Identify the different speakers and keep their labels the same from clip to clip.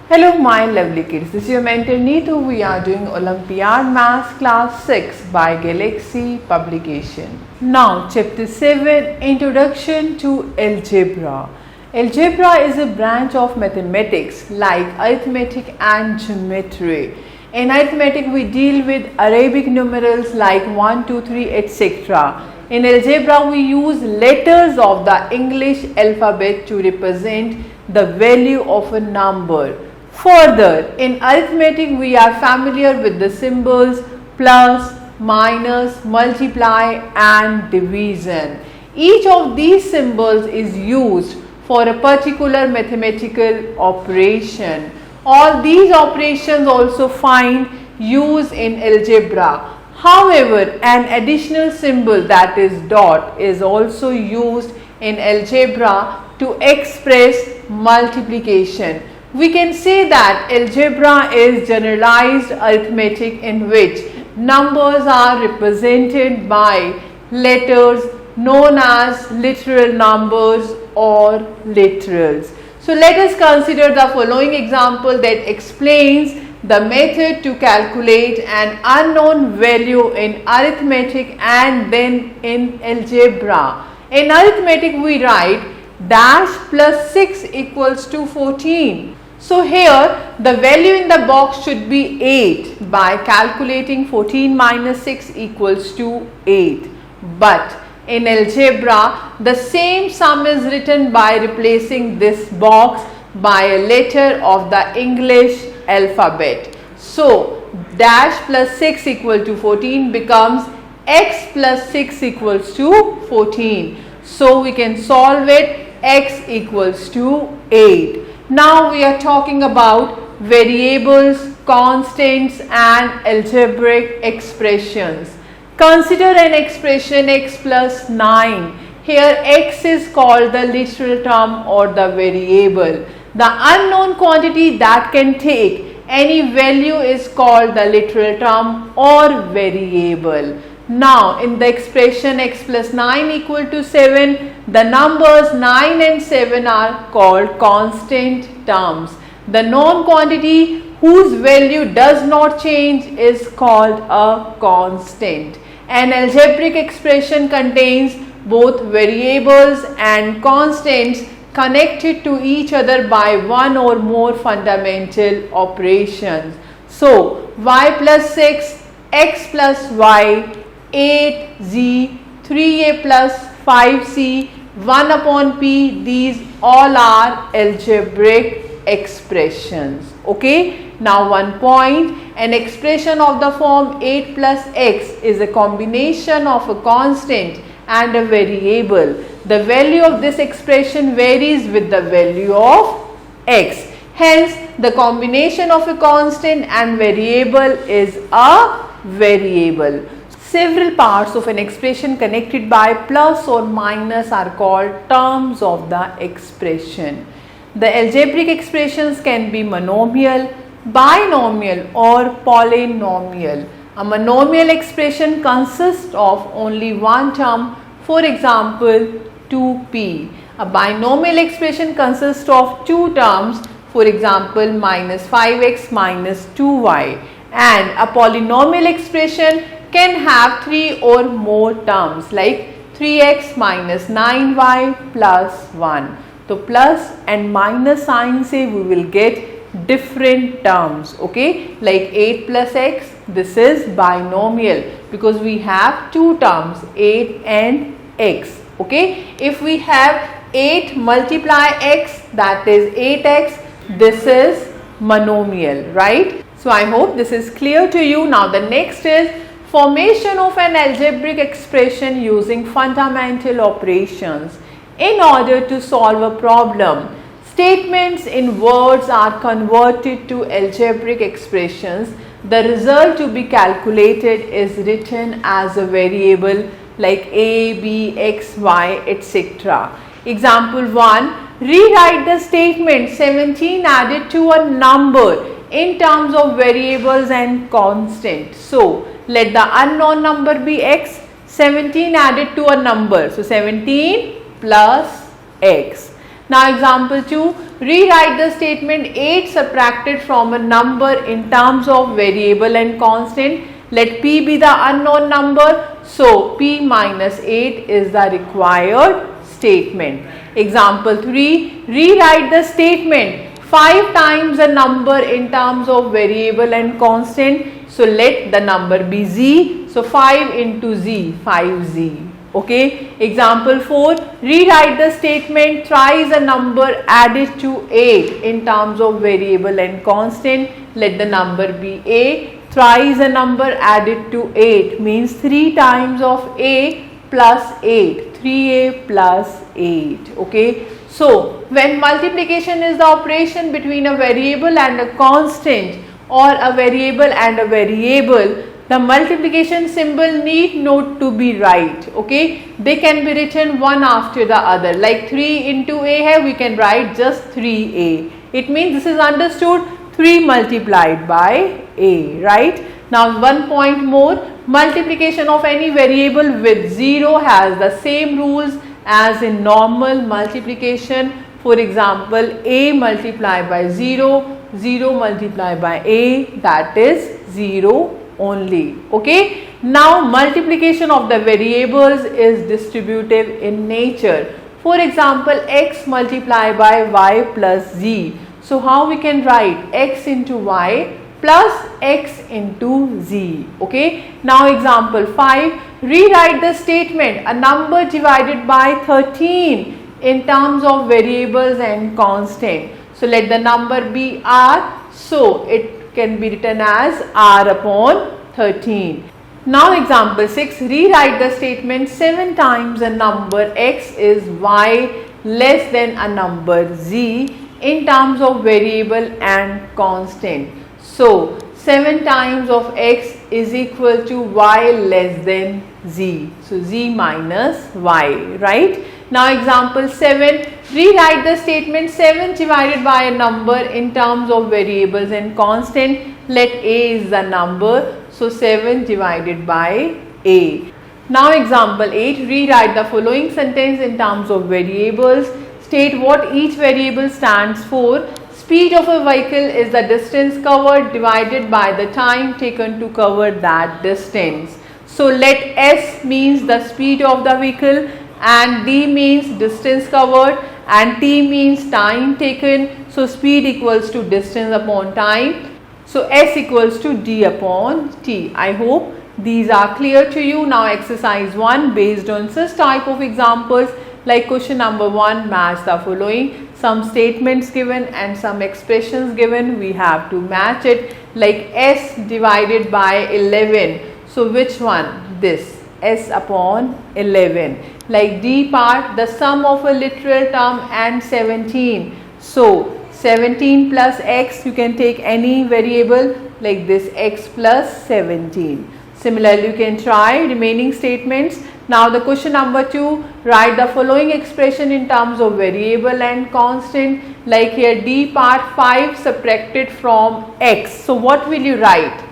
Speaker 1: Hello my lovely kids, this is your mentor Neetu. We are doing Olympiad Maths Class 6 by Galaxy Publication. Now Chapter 7, Introduction to Algebra. Algebra is a branch of mathematics like arithmetic and geometry. In arithmetic we deal with Arabic numerals like 1, 2, 3 etc. In algebra we use letters of the English alphabet to represent the value of a number. Further, in arithmetic we are familiar with the symbols plus, minus, multiply and division. Each of these symbols is used for a particular mathematical operation. All these operations also find use in algebra. However, an additional symbol, that is dot, is also used in algebra to express multiplication. We can say that algebra is generalized arithmetic in which numbers are represented by letters known as literal numbers or literals. So let us consider the following example that explains the method to calculate an unknown value in arithmetic and then in algebra. In arithmetic we write dash plus 6 equals to 14. So here the value in the box should be 8 by calculating 14 minus 6 equals to 8. But in algebra the same sum is written by replacing this box by a letter of the English alphabet. So dash plus 6 equal to 14 becomes x plus 6 equals to 14. So we can solve it, x equals to 8. Now we are talking about variables, constants and algebraic expressions. Consider an expression x plus 9. Here x is called the literal term or the variable. The unknown quantity that can take any value is called the literal term or variable. Now in the expression x plus 9 equal to 7, the numbers 9 and 7 are called constant terms. The known quantity whose value does not change is called a constant. An algebraic expression contains both variables and constants connected to each other by one or more fundamental operations. So y plus 6, x plus y, 8z, 3a plus 5c, 1 upon p, these all are algebraic expressions. Okay. Now one point, an expression of the form 8 plus x is a combination of a constant and a variable. The value of this expression varies with the value of x. Hence, the combination of a constant and variable is a variable. Several parts of an expression connected by plus or minus are called terms of the expression. The algebraic expressions can be monomial, binomial or polynomial. A monomial expression consists of only one term, for example 2p. A binomial expression consists of two terms, for example minus 5x minus 2y. And a polynomial expression can have three or more terms like 3x minus 9y plus 1. So plus and minus sign se we will get different terms. Okay, like 8 plus x, this is binomial because we have two terms 8 and x. Okay, if we have 8 multiply x, that is 8x, this is monomial, right? So I hope this is clear to you. Now the next is formation of an algebraic expression using fundamental operations. In order to solve a problem, statements in words are converted to algebraic expressions. The result to be calculated is written as a variable like a, b, x, y, etc. Example 1. Rewrite the statement 17 added to a number in terms of variables and constants. So let the unknown number be x, 17 added to a number. So 17 plus x. Now example 2, rewrite the statement 8 subtracted from a number in terms of variable and constant. Let p be the unknown number. So p minus 8 is the required statement. Example 3, rewrite the statement 5 times a number in terms of variable and constant. So let the number be z. So 5 into z, 5z. Okay. Example 4, rewrite the statement thrice a number added to 8 in terms of variable and constant. Let the number be a. Thrice a number added to 8 means 3 times of a plus 8, 3a plus 8. Okay. So when multiplication is the operation between a variable and a constant or a variable and a variable, the multiplication symbol need not to be right. Okay, they can be written one after the other. Like 3 into a hai, we can write just 3a. It means this is understood, 3 multiplied by a, right? Now one point more, multiplication of any variable with 0 has the same rules as in normal multiplication. For example, a multiplied by 0, 0 multiplied by a, that is 0 only. Okay. Now multiplication of the variables is distributive in nature. For example, x multiplied by y plus z. So how we can write x into y plus x into z. Okay. Now example 5, rewrite the statement a number divided by 13 in terms of variables and constant. So let the number be r. So it can be written as r upon 13. Now example 6, rewrite the statement 7 times a number x is y less than a number z in terms of variable and constant. So 7 times of x is equal to y less than z. So z minus y, right? Now example 7, rewrite the statement 7 divided by a number in terms of variables and constant. Let a is the number. So 7 divided by a. Now example 8, rewrite the following sentence in terms of variables. State what each variable stands for. Speed of a vehicle is the distance covered divided by the time taken to cover that distance. So let S means the speed of the vehicle and D means distance covered and T means time taken. So speed equals to distance upon time. So S equals to D upon T. I hope these are clear to you. Now exercise 1, based on such type of examples like question number 1, match the following. Some statements given and some expressions given, we have to match it. Like S divided by 11. So which one? This, S upon 11. Like D part, the sum of a literal term and 17. So 17 plus x, you can take any variable like this, x plus 17. Similarly, you can try remaining statements. Now the question number 2, write the following expression in terms of variable and constant. Like here D part, 5 subtracted from x. So what will you write?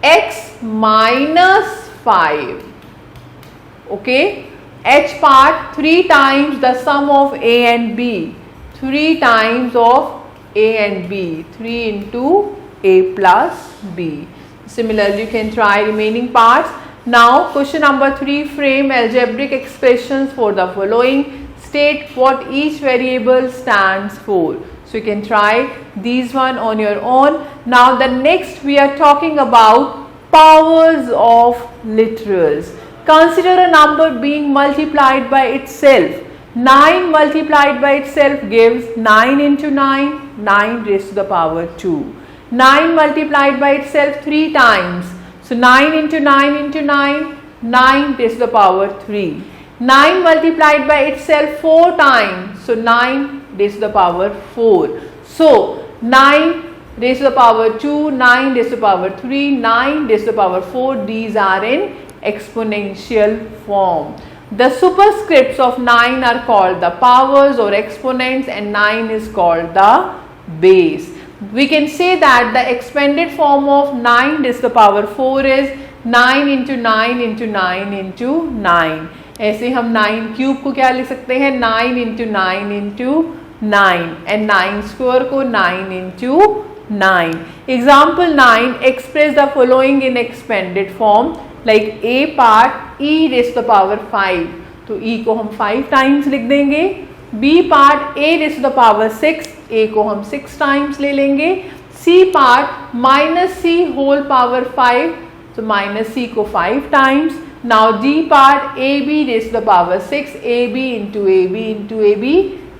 Speaker 1: X minus 5. Okay. H part, 3 times the sum of a and b. 3 times of a and b, 3 into a plus b. Similarly, you can try remaining parts. Now question number 3, frame algebraic expressions for the following. State what each variable stands for. So you can try these one on your own. Now the next we are talking about powers of literals. Consider a number being multiplied by itself. 9 multiplied by itself gives 9 into 9, 9 raised to the power 2. 9 multiplied by itself 3 times. So 9 into 9 into 9, 9 raised to the power 3. 9 multiplied by itself 4 times. So 9 raised to the power 4. So 9 raised to the power 2, 9 raised to the power 3, 9 raised to the power 4. These are in exponential form. The superscripts of 9 are called the powers or exponents and 9 is called the base. We can say that the expanded form of 9 raised to the power 4 is 9 into 9 into 9 into 9. ऐसे हम 9 cube को क्या लिख सकते हैं? 9 into 9 into 9 and 9 square को 9 into 9. Example 9, express the following in expanded form like a part e raised to the power 5, तो e को हम 5 times लिख देंगे. b part a raised to the power 6, a को हम 6 times ले लेंगे. c part minus c whole power 5, तो minus c को 5 times. Now d part ab raised to the power 6, ab into ab into ab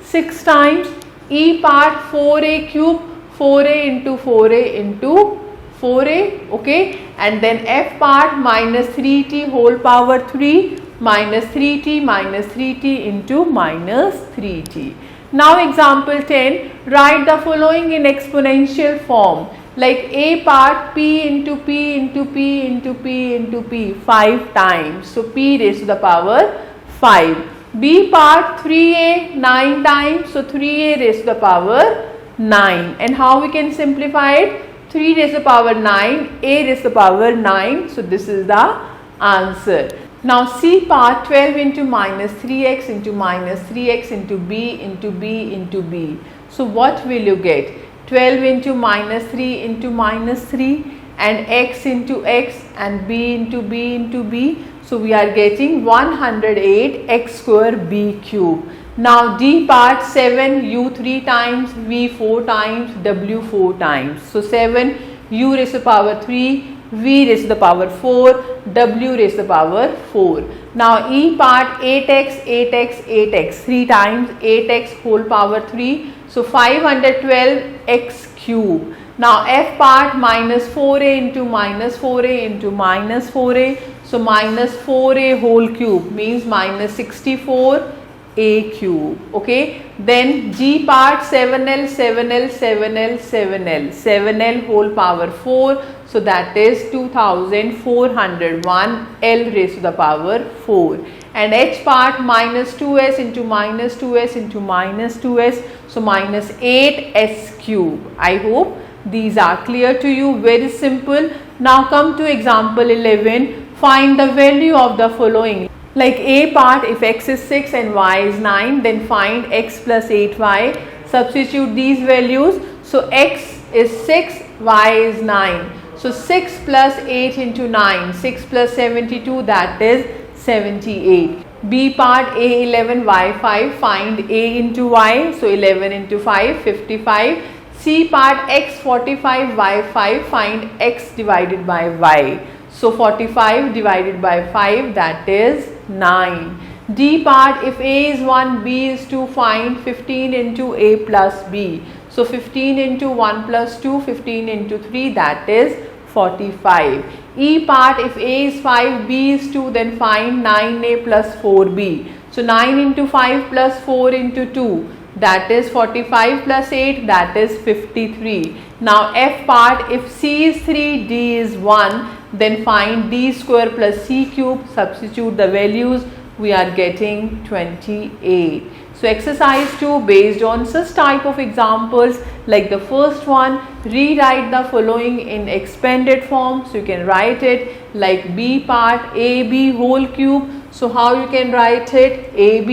Speaker 1: 6 times. e part 4a cube, 4a into 4a into 4a, okay, and then f part minus 3t whole power 3 minus 3t minus 3t into minus 3t. Now example 10, write the following in exponential form like a part p into p into p into p into p 5 times, so p raised to the power 5. b part 3a 9 times, so 3a raised to the power 9. And how we can simplify it? 3 raised to the power 9, a raised to the power 9, so this is the answer. Now c part 12 into minus 3x into minus 3x into b into b into b. So what will you get? 12 into minus 3 into minus 3 and x into x and b into b into b. So we are getting 108 x square b cube. Now d part 7 u 3 times, v 4 times, w 4 times. So 7 u raised to the power 3, v raised to the power 4, w raised to the power 4. Now e part 8x, 8x, 8x 3 times, 8x whole power 3, so 512x cube. Now f part minus 4a into minus 4a into minus 4a, so minus 4a whole cube means minus 64a cube, okay. Then g part 7l, 7l, 7l, 7l, 7l whole power 4, so that is 2401 l raised to the power 4. And h part minus 2s into minus 2s into minus 2s, so minus 8s cube. I hope these are clear to you. Very simple. Now come to example 11. Find the value of the following. Like a part, if x is 6 and y is 9, then find x plus 8y. Substitute these values. So x is 6, y is 9. So 6 plus 8 into 9, 6 plus 72, that is 78. B part a11, y5, find a into y, so 11 into 5, 55. C part x 45, y5, find x divided by y. So 45 divided by 5, that is 9. D part, if a is 1, b is 2, find 15 into a plus b. So 15 into 1 plus 2, 15 into 3, that is 45. E part, if a is 5, b is 2, then find 9a plus 4b. So 9 into 5 plus 4 into 2, that is 45 plus 8, that is 53. Now f part, if c is 3, d is 1, then find d square plus c cube. Substitute the values, we are getting 28. So exercise 2, based on such type of examples like the first one, rewrite the following in expanded form. So you can write it like b part ab whole cube. So how you can write it? ab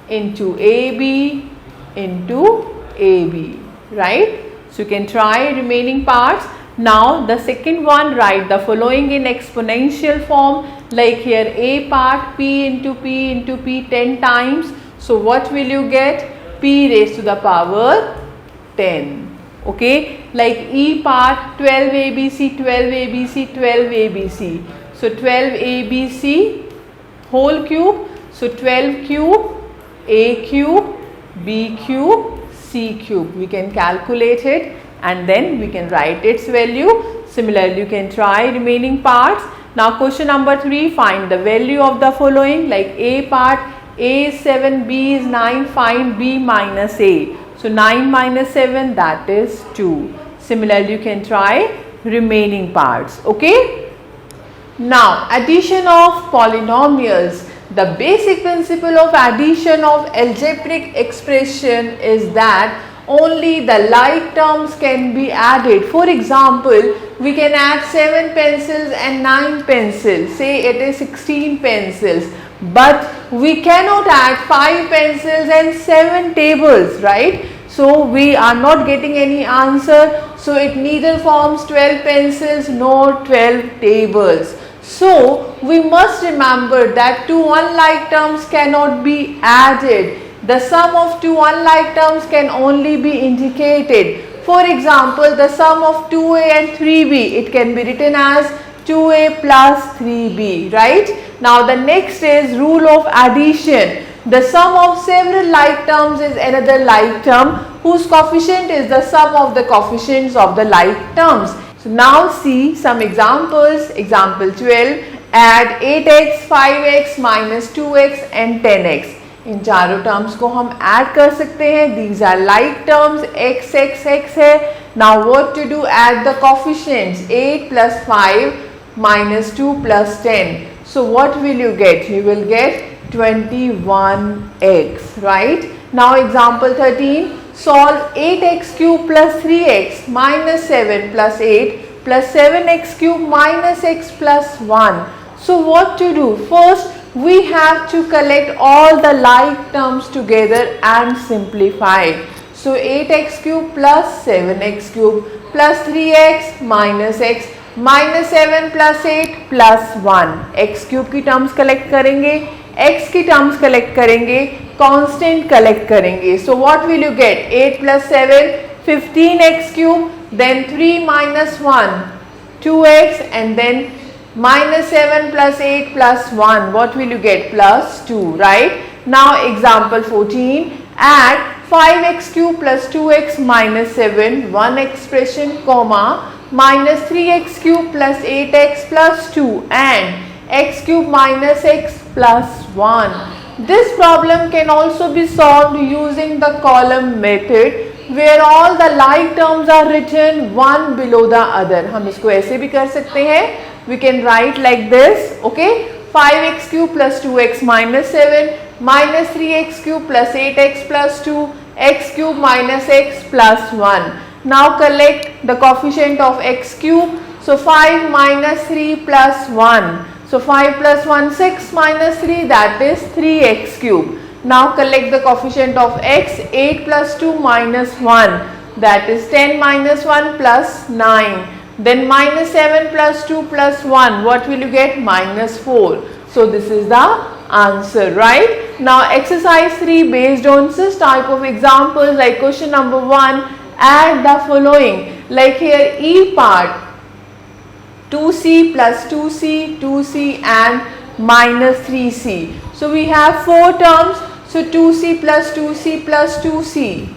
Speaker 1: into ab into ab, right? So you can try remaining parts. Now the second one, write the following in exponential form like here a part p into p into p 10 times. So what will you get? P raised to the power 10, okay. Like e part 12 abc, 12 abc, 12 abc. So 12 abc whole cube, so 12 cube, a cube, b cube, c cube. We can calculate it and then we can write its value. Similarly, you can try remaining parts. Now question number 3, find the value of the following like a part, a is 7, b is 9, find b minus a. So 9 minus 7, that is 2. Similarly, you can try remaining parts, okay. Now addition of polynomials. The basic principle of addition of algebraic expression is that only the like terms can be added. For example, we can add 7 pencils and 9 pencils, say it is 16 pencils, But we cannot add 5 pencils and 7 tables, right? So we are not getting any answer. So it neither forms 12 pencils nor 12 tables. So we must remember that two unlike terms cannot be added. The sum of two unlike terms can only be indicated. For example, the sum of 2a and 3b, it can be written as 2a plus 3b, right? Now the next is rule of addition. The sum of several like terms is another like term whose coefficient is the sum of the coefficients of the like terms. So now see some examples. Example 12, add 8x, 5x, minus 2x and 10x. इन चारों terms को हम add कर सकते हैं. These are like terms. x x x है. Now what to do? Add the coefficients. 8 plus 5 minus 2 plus 10. So what will you get? You will get 21x, right? Now example 13. Solve 8x cube plus 3x minus 7 plus 8 plus 7x cube minus x plus 1. So what to do? First, we have to collect all the like terms together and simplify. So 8x cube plus 7x cube plus 3x minus x minus 7 plus 8 plus 1. x cube की terms collect करेंगे, x की terms collect करेंगे, constant collect करेंगे. So what will you get? 8 plus 7, 15x cube, then 3 minus 1, 2x, and then minus 7 plus 8 plus 1, what will you get? Plus 2, right? Now example 14, add 5x cube plus 2x minus 7, one expression, comma, minus 3x cube plus 8x plus 2 and x cube minus x plus 1. This problem can also be solved using the column method where all the like terms are written one below the other. हम इसको ऐसे भी कर सकते हैं. We can write like this, okay? 5x cube plus 2x minus 7 minus 3x cube plus 8x plus 2 x cube minus x plus 1. Now collect the coefficient of x cube. So 5 minus 3 plus 1. So 5 plus 1, 6 minus 3, that is 3x cube. Now collect the coefficient of x. 8 plus 2 minus 1, that is 10 minus 1 plus 9. Then minus 7 plus 2 plus 1, what will you get? Minus 4. So this is the answer, right? Now exercise 3 based on this type of examples like question number 1, add the following. Like here E part, 2c plus 2c, 2c and minus 3c. So we have 4 terms. So 2c plus 2c plus 2c.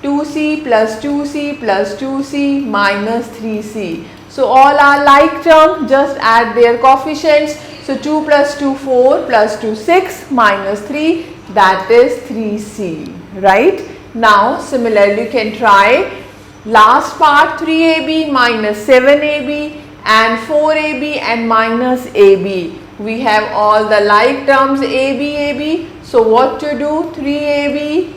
Speaker 1: 2c plus 2c plus 2c minus 3c. So all are like terms, just add their coefficients. So 2 plus 2 4 plus 2 6 minus 3, that is 3c, right? Now similarly you can try last part 3ab minus 7ab and 4ab and minus ab. We have all the like terms ab. So what to do? 3ab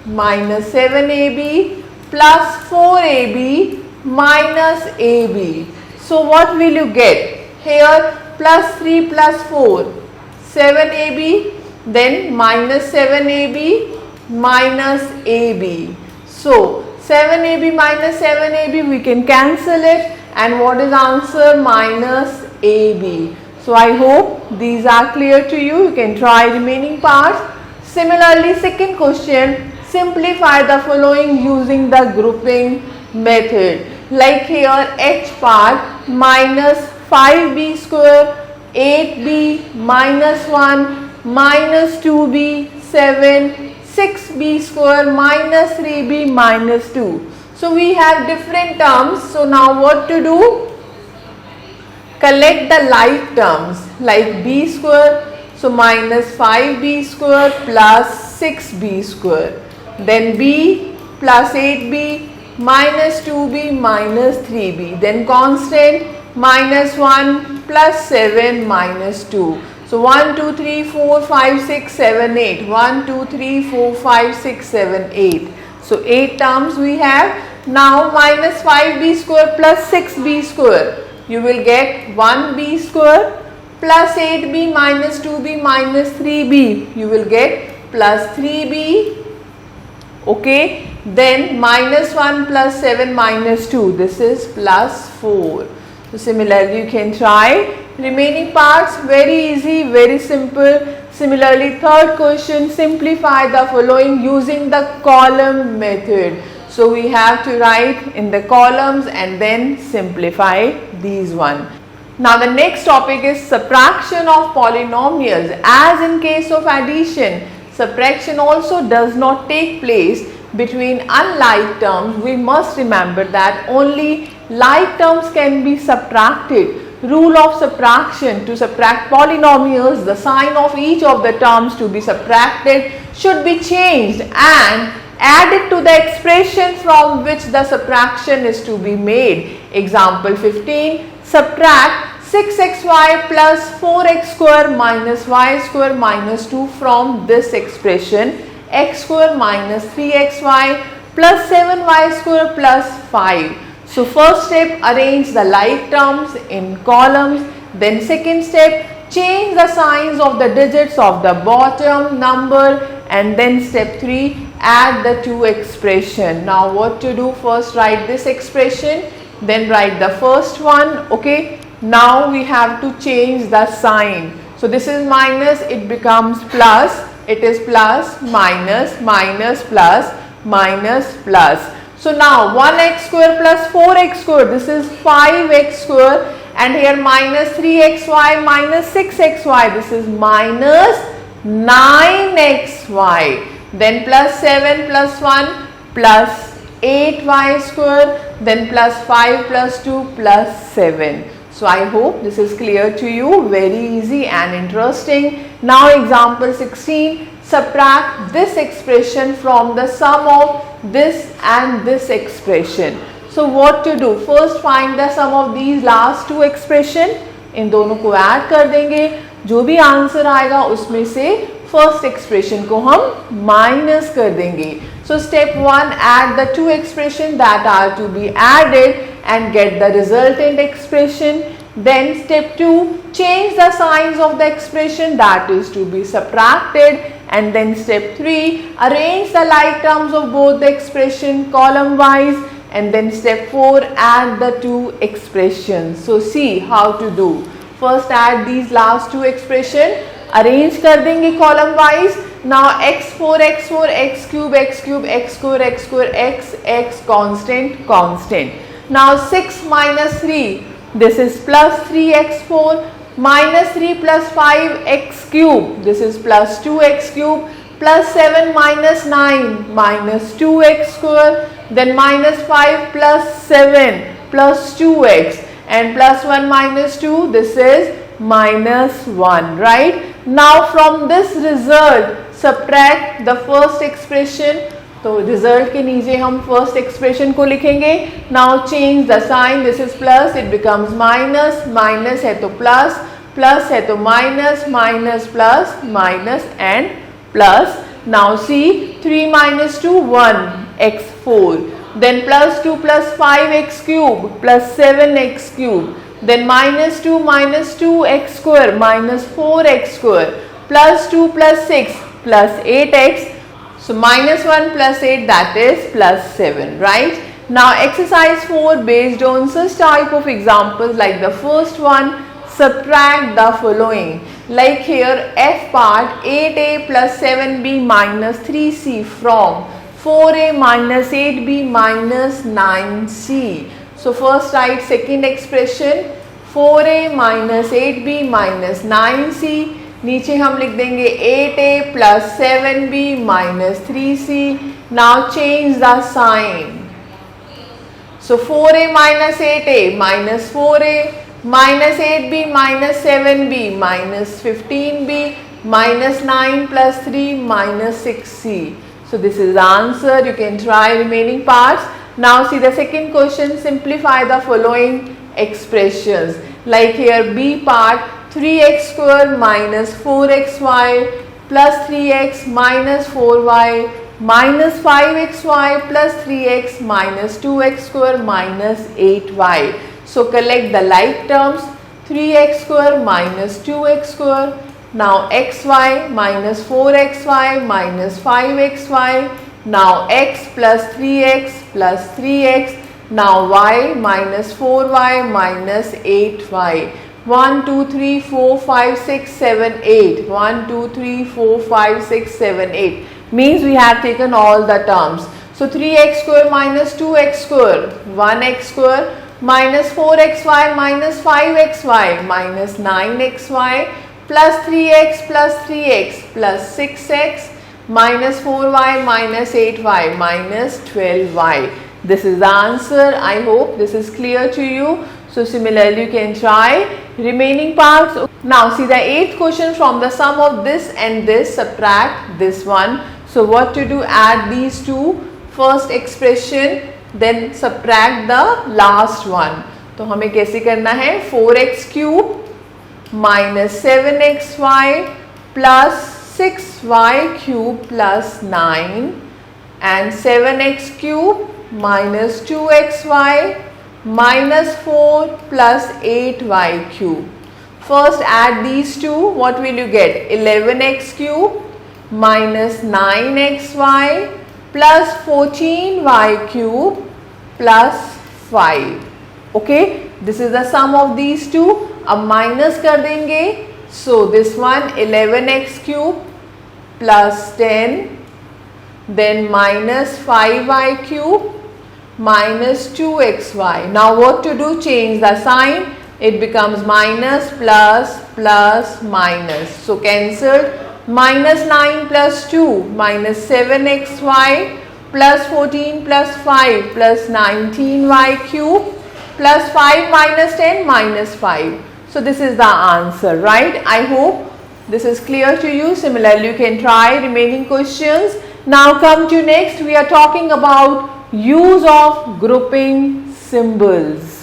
Speaker 1: minus 7ab plus 4ab minus ab. So what will you get? Here plus 3 plus 4, 7ab, then minus 7ab minus ab. So 7ab minus 7ab, we can cancel it, and what is answer? Minus ab. So I hope these are clear to you. You can try remaining parts. Similarly, second question, simplify the following using the grouping method. Like here h part minus 5b square, 8b minus 1 minus 2b 7, 6b square minus 3b minus 2. So we have different terms. So now what to do? Collect the like terms like b square. So minus 5b square plus 6b square. Then b plus 8b minus 2b minus 3b. Then constant minus 1 plus 7 minus 2. So 1, 2, 3, 4, 5, 6, 7, 8. 1, 2, 3, 4, 5, 6, 7, 8. So 8 terms we have. Now minus 5b square plus 6b square. You will get 1b square plus 8b minus 2b minus 3b, you will get plus 3b, okay. Then minus 1 plus 7 minus 2, this is plus 4. So similarly you can try remaining parts, very easy, very simple. Similarly third question, simplify the following using the column method. So we have to write in the columns and then simplify these one. Now the next topic is subtraction of polynomials. As in case of addition, subtraction also does not take place between unlike terms. We must remember that only like terms can be subtracted. Rule of subtraction: to subtract polynomials, the sign of each of the terms to be subtracted should be changed and added to the expression from which the subtraction is to be made. Example 15, subtract 6xy plus 4x square minus y square minus 2 from this expression, x square minus 3xy plus 7y square plus 5. So first step, arrange the like terms in columns. Then second step, change the signs of the digits of the bottom number. And then step 3, add the two expression. Now what to do? First write this expression, then write the first one, okay. Now we have to change the sign. So this is minus, it becomes plus. It is plus, minus, minus, plus, minus, plus. So now 1x square plus 4x square, this is 5x square, and here minus 3xy minus 6xy, this is minus 9xy. Then plus 7 plus 1 plus 8y square, then plus 5 plus 2 plus 7. So I hope this is clear to you, very easy and interesting. Now example 16, subtract this expression from the sum of this and this expression. So what to do? First find the sum of these last two expression, इन दोनों को add कर देंगे, जो भी answer आएगा उसमें से first expression को हम माइनस कर देंगे. So step 1, add the two expression that are to be added and get the resultant expression. Then step 2, change the signs of the expression that is to be subtracted. And then step 3, arrange the like terms of both the expression column wise. And then step 4, add the two expressions. So see how to do. First add these last two expression, arrange कर देंगे column wise. Now x4 x4 x cube x cube x square x square x constant constant. Now 6 minus 3, this is plus 3x4 minus 3 plus 5x cube, this is plus 2x cube, plus 7 minus 9 minus 2x square, then minus 5 plus 7 plus 2x, and plus 1 minus 2, this is minus 1, right? Now from this result subtract the first expression. तो result के नीचे हम first expression को लिखेंगे. Now change the sign, this is plus, it becomes minus, minus है तो plus, plus है तो minus, minus plus, minus and plus. Now see 3 minus 2 1 x4, then plus 2 plus 5x cube plus 7x cube, then minus 2 x square minus 4x square plus 2 plus 6 plus 8x. So minus 1 plus 8, that is plus 7, right? Now exercise 4, based on such type of examples like the first one, subtract the following. Like here F part, 8a plus 7b minus 3c from 4a minus 8b minus 9c. So first write second expression, 4a minus 8b minus 9c. नीचे हम लिख देंगे 8a plus 7b minus 3c. Now change the sign. So 4a minus 8a minus 4a minus 8b minus 7b minus 15b minus 9 plus 3 minus 6c. So this is the answer. You can try remaining parts. Now see the second question. Simplify the following expressions. Like here B part, 3x square minus 4xy plus 3x minus 4y minus 5xy plus 3x minus 2x square minus 8y. So collect the like terms. 3x square minus 2x square. Now xy minus 4xy minus 5xy. Now x plus 3x plus 3x. Now y minus 4y minus 8y. 1, 2, 3, 4, 5, 6, 7, 8. 1, 2, 3, 4, 5, 6, 7, 8. Means we have taken all the terms. So 3x square minus 2x square. 1x square minus 4xy minus 5xy minus 9xy plus 3x plus 3x plus 6x minus 4y minus 8y minus 12y. This is the answer. I hope this is clear to you. So similarly you can try remaining parts. Now see the 8th question, from the sum of this and this subtract this one. So what to do? Add these two first expression, then subtract the last one. तो हमें कैसे करना है? 4x cube minus 7xy plus 6y cube plus 9 and 7x cube minus 2xy minus 4 plus 8y cube. First add these two. What will you get? 11x cube minus 9xy plus 14y cube plus 5. Okay, this is the sum of these two. अब minus कर देंगे. So this one 11x cube plus 10, then minus 5y cube minus 2xy. Now what to do? Change the sign. It becomes minus plus plus minus. So cancelled. Minus 9 plus 2 minus 7xy plus 14 plus 5 plus 19y cube plus 5 minus 10 minus 5. So this is the answer, right? I hope this is clear to you. Similarly you can try remaining questions. Now come to next, we are talking about use of grouping symbols.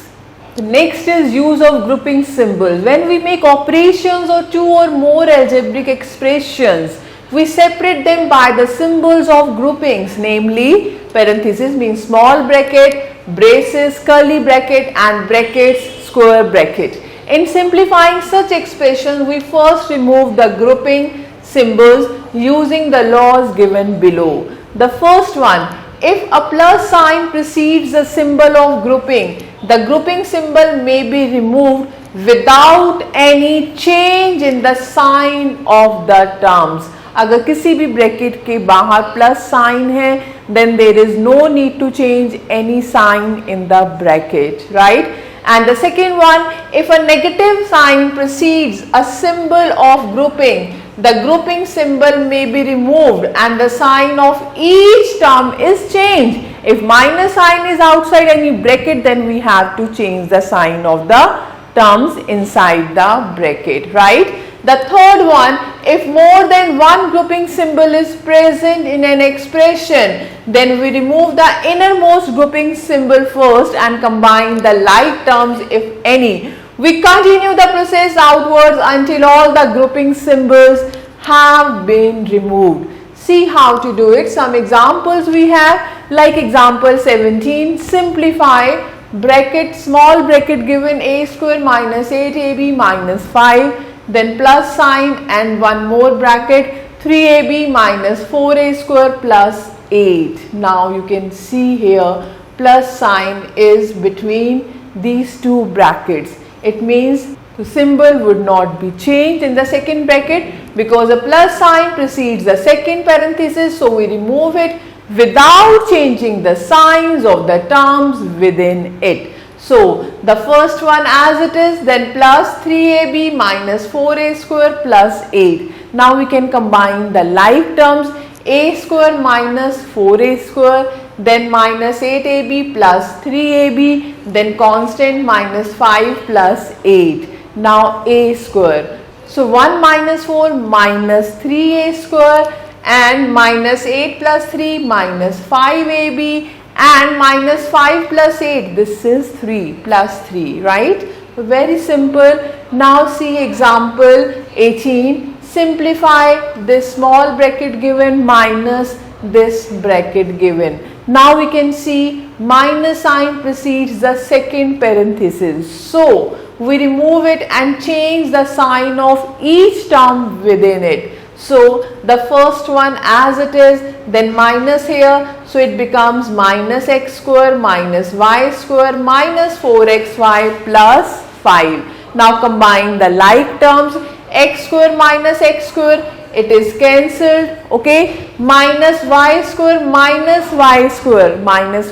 Speaker 1: Next is use of grouping symbols. When we make operations or two or more algebraic expressions, we separate them by the symbols of groupings, namely parenthesis means small bracket, braces, curly bracket and brackets, square bracket. In simplifying such expressions, we first remove the grouping symbols using the laws given below. The first one, if a plus sign precedes the symbol of grouping, the grouping symbol may be removed without any change in the sign of the terms. अगर किसी भी bracket के बाहर plus sign है, then there is no need to change any sign in the bracket, right? And the second one, if a negative sign precedes a symbol of grouping, the grouping symbol may be removed and the sign of each term is changed. If minus sign is outside any bracket, then we have to change the sign of the terms inside the bracket, right? The third one, if more than one grouping symbol is present in an expression, then we remove the innermost grouping symbol first and combine the like terms if any. We continue the process outwards until all the grouping symbols have been removed. See how to do it. Some examples we have, like example 17, simplify bracket, small bracket given a square minus 8ab minus 5, then plus sign and one more bracket 3ab minus 4a square plus 8. Now you can see here plus sign is between these two brackets. It means the symbol would not be changed in the second bracket because a plus sign precedes the second parenthesis, so we remove it without changing the signs of the terms within it. So the first one as it is, then plus 3ab minus 4a square plus 8. Now we can combine the like terms, a square minus 4a square, then minus 8ab plus 3ab, then constant minus 5 plus 8. Now a square. So 1 minus 4 minus 3a square and minus 8 plus 3 minus 5ab and minus 5 plus 8. This is 3 plus 3, right? Very simple. Now see example 18. Simplify this small bracket given minus this bracket given. Now we can see minus sign precedes the second parenthesis. So we remove it and change the sign of each term within it. So the first one as it is, then minus here, so it becomes minus x square minus y square minus 4xy plus 5. Now combine the like terms, x square minus x square, it is cancelled, okay, minus y square, minus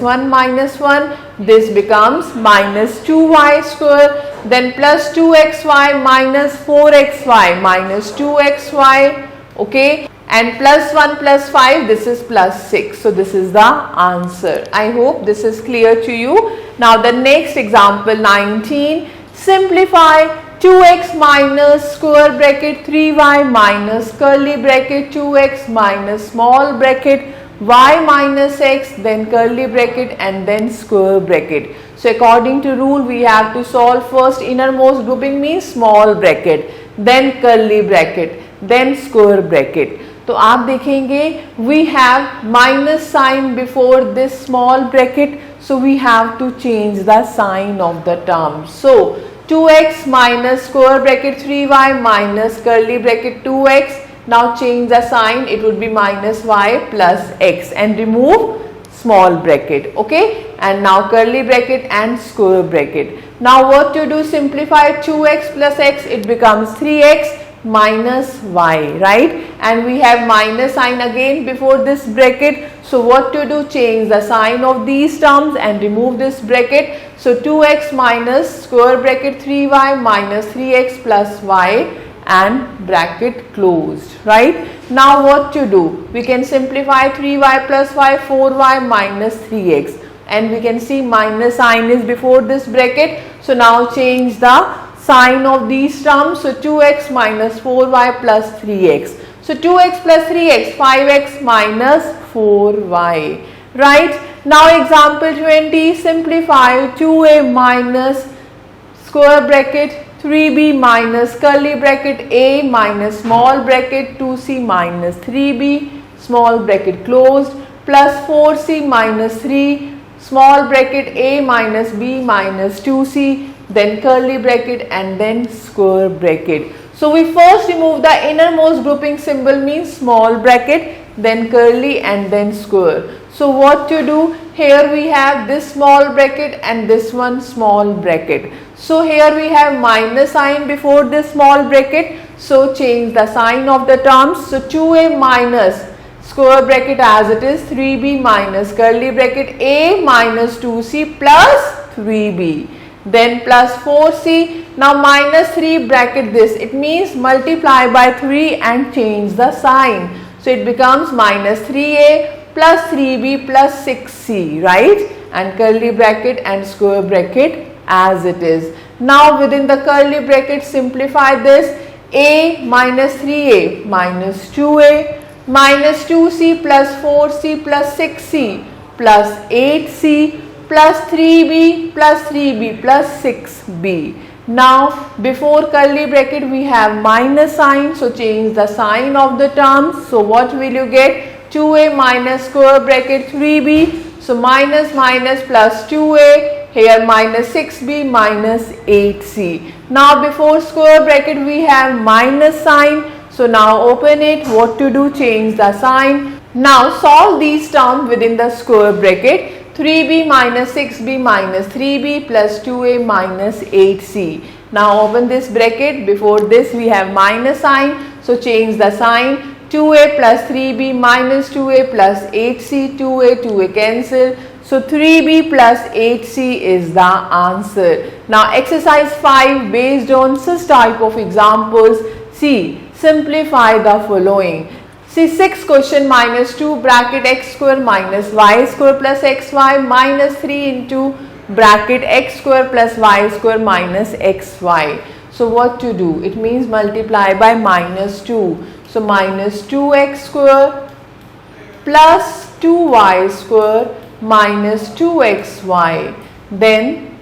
Speaker 1: 1, this becomes minus 2y square, then plus 2xy minus 4xy minus 2xy, okay, and plus 1 plus 5, this is plus 6. So this is the answer. I hope this is clear to you. Now the next example 19, simplify 2x minus square bracket 3y minus curly bracket 2x minus small bracket y minus x, then curly bracket and then square bracket. So according to rule we have to solve first innermost grouping means small bracket, then curly bracket, then square bracket. तो आप देखेंगे we have minus sign before this small bracket, so we have to change the sign of the term. So 2x minus square bracket 3y minus curly bracket 2x, now change the sign, it would be minus y plus x and remove small bracket, okay, and now curly bracket and square bracket. Now what to do, simplify 2x plus x, it becomes 3x minus y, right, and we have minus sign again before this bracket. So what to do, change the sign of these terms and remove this bracket. So 2x minus square bracket 3y minus 3x plus y and bracket closed, right. Now what to do, we can simplify 3y plus y, 4y minus 3x, and we can see minus sign is before this bracket. So now change the sign of these terms. So 2x minus 4y plus 3x. So 2x plus 3x, 5x minus 4y, right. Now example 20, simplify 2a minus square bracket 3b minus curly bracket a minus small bracket 2c minus 3b small bracket closed plus 4c minus 3 small bracket a minus b minus 2c, then curly bracket and then square bracket. So we first remove the innermost grouping symbol means small bracket, then curly and then square. So what to do, here we have this small bracket and this one small bracket. So here we have minus sign before this small bracket, so change the sign of the terms. So 2a minus square bracket as it is, 3b minus curly bracket a minus 2c plus 3b, then plus 4c, now minus 3 bracket this, it means multiply by 3 and change the sign. So it becomes minus 3a plus 3b plus 6c, right, and curly bracket and square bracket as it is. Now within the curly bracket simplify this, a minus 3a minus 2a minus 2c plus 4c plus 6c plus 8c plus 3b plus 3b plus 6b. Now before curly bracket we have minus sign, so change the sign of the terms. So what will you get, 2a minus square bracket 3b, so minus minus plus 2a, here minus 6b minus 8c. Now before square bracket we have minus sign, so now open it, what to do, change the sign. Now solve these terms within the square bracket, 3b minus 6b minus 3b plus 2a minus 8c. Now open this bracket, before this we have minus sign, so change the sign, 2a plus 3b minus 2a plus 8c, 2a cancel, so 3b plus 8c is the answer. Now exercise 5 based on such type of examples, see, simplify the following. See 6 question minus 2 bracket x square minus y square plus xy minus 3 into bracket x square plus y square minus xy. So what to do? It means multiply by minus 2. So minus 2x square plus 2y square minus 2xy. Then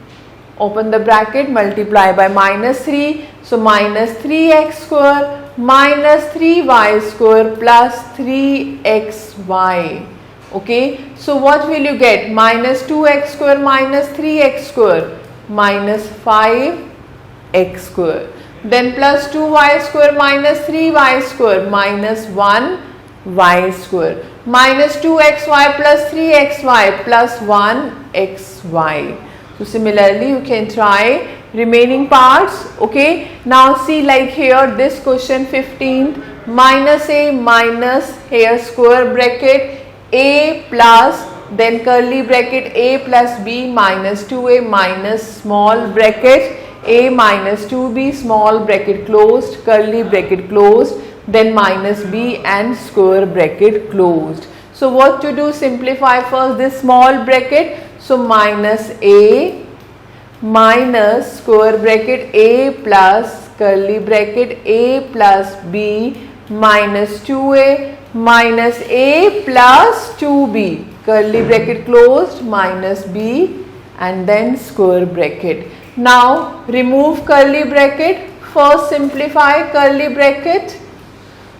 Speaker 1: open the bracket, multiply by minus 3. So minus 3x square minus 3y square plus 3xy. Okay, so what will you get? Minus 2x square minus 3x square minus 5 x square. Then plus 2y square minus 3y square minus 1y square. Minus 2xy plus 3xy plus 1xy. So similarly you can try remaining parts. Okay, now see, like here this question 15th, minus a minus here square bracket a plus then curly bracket a plus b minus 2a minus small bracket a minus 2b small bracket closed curly bracket closed then minus b and square bracket closed. So what to do? Simplify first this small bracket. So minus a minus square bracket a plus curly bracket a plus b minus 2a minus a plus 2b curly bracket closed minus b and then square bracket. Now remove curly bracket. First simplify curly bracket.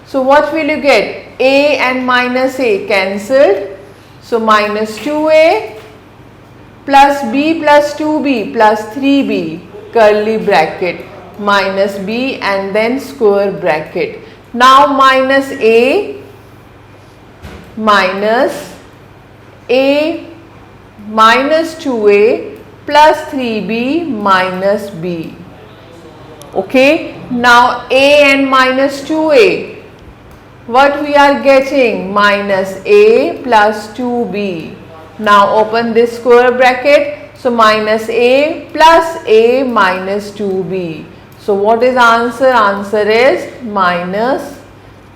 Speaker 1: So what will you get? A and minus a cancelled. So minus 2a plus b plus 2b plus 3b curly bracket minus b and then square bracket. Now minus a minus 2a plus 3b minus b. Okay, now a and minus 2a, what we are getting? Minus a plus 2b. Now open this square bracket. So minus a plus a minus 2b. So what is answer? Answer is minus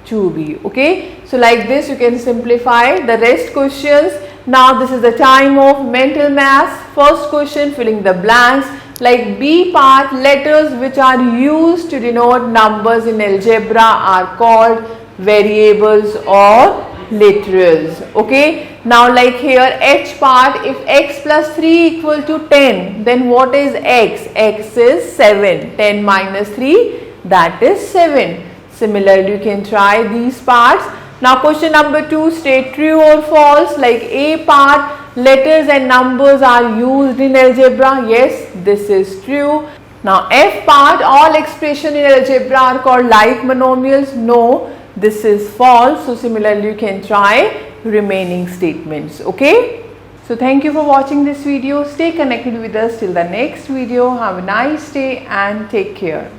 Speaker 1: 2b. Okay, so like this you can simplify the rest questions. Now this is the time of mental maths. First question, filling the blanks. Like B part, letters which are used to denote numbers in algebra are called variables or literals. Okay, now like here H part, if x plus 3 equal to 10, then what is x? X is 7. 10 minus 3, that is 7. Similarly you can try these parts. Now question number 2, state true or false. Like A part, letters and numbers are used in algebra. Yes, this is true. Now F part, all expressions in algebra are called like monomials. No, this is false. So similarly you can try remaining statements. Okay, so thank you for watching this video. Stay connected with us till the next video. Have a nice day and take care.